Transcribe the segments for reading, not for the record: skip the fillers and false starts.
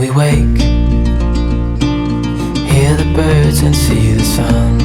we wake, hear the birds and see the sun.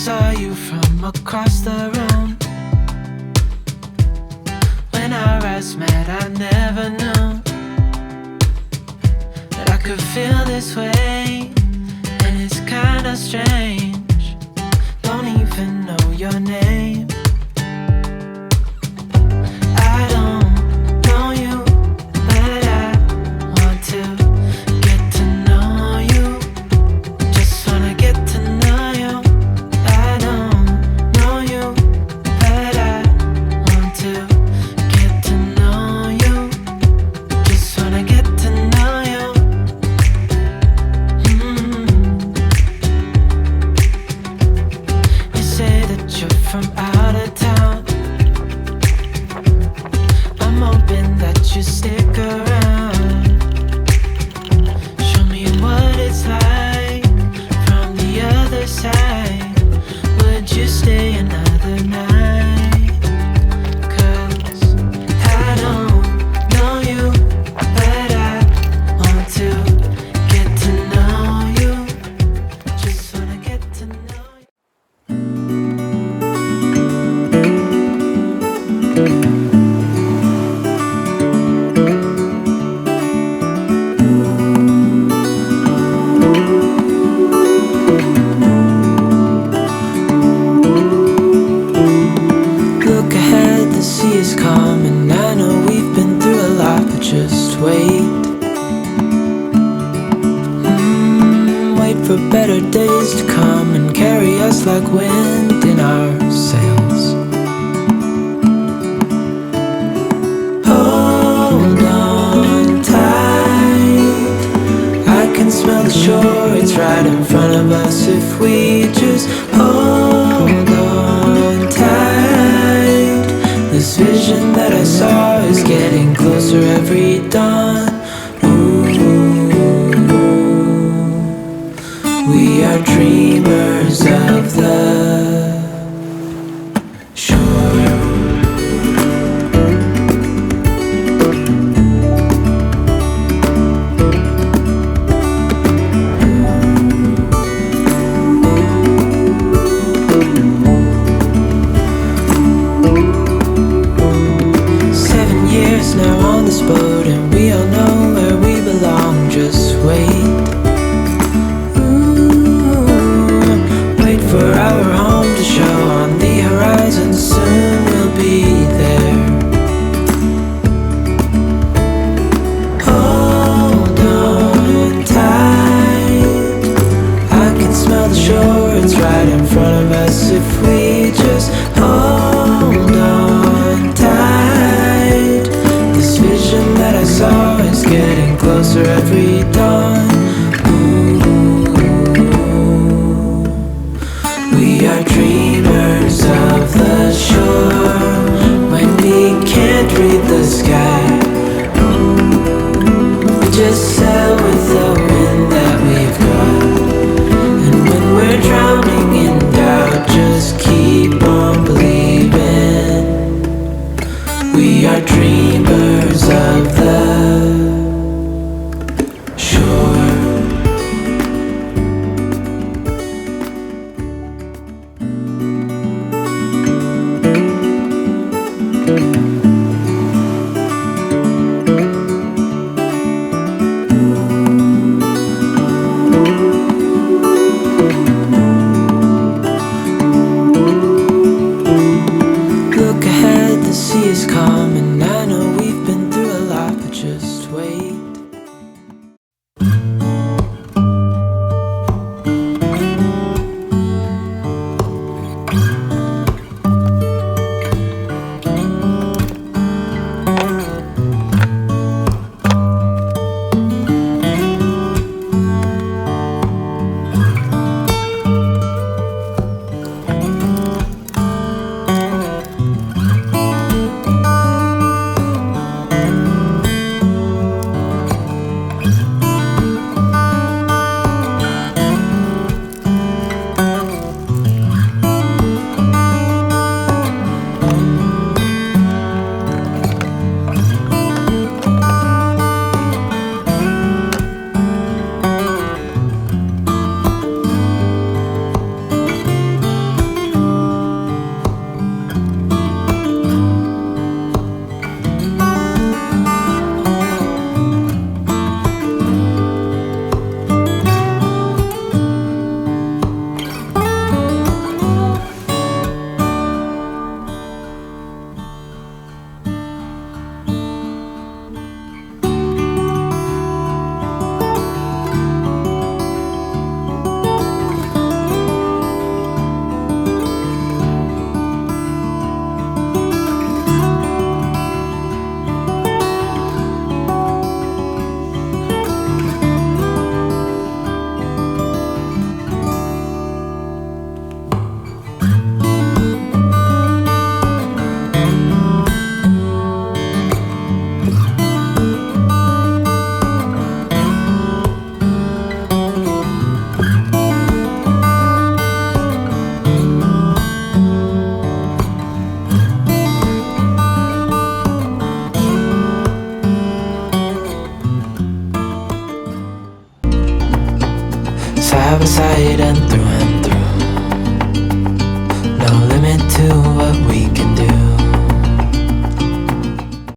saw you from across the room. When our eyes met, I never knew that I could feel this way. And it's kinda strange, don't even know your name. I don't know you, but I want to get to know you. Just wanna get to know you. I don't know you, but I want to get to know you. Just wanna get to know you. You say that you're from out of town. I'm hoping that you stick around. Show me what it's like from the other side. Would you stay another night? 'Cause I don't know you, but I want to get to know you. Just wanna get to know you. Look ahead, the sea is calm, and I know we've been through a lot, but just wait. Wait for better days to come and carry us like wind in our sails. Hold on tight, I can smell the shore, it's right in front of us. If we just hold on tight, this vision that I saw is getting closer every dawn. Ooh, we are dreamers of the shore. Now on this boat, and we all know where we belong. Just wait. Wait for our home to show on the horizon. Soon we'll be there. Hold on tight, I can smell the shore, it's right in front of us. If we just hold on tight, this vision that I saw is getting closer every dawn.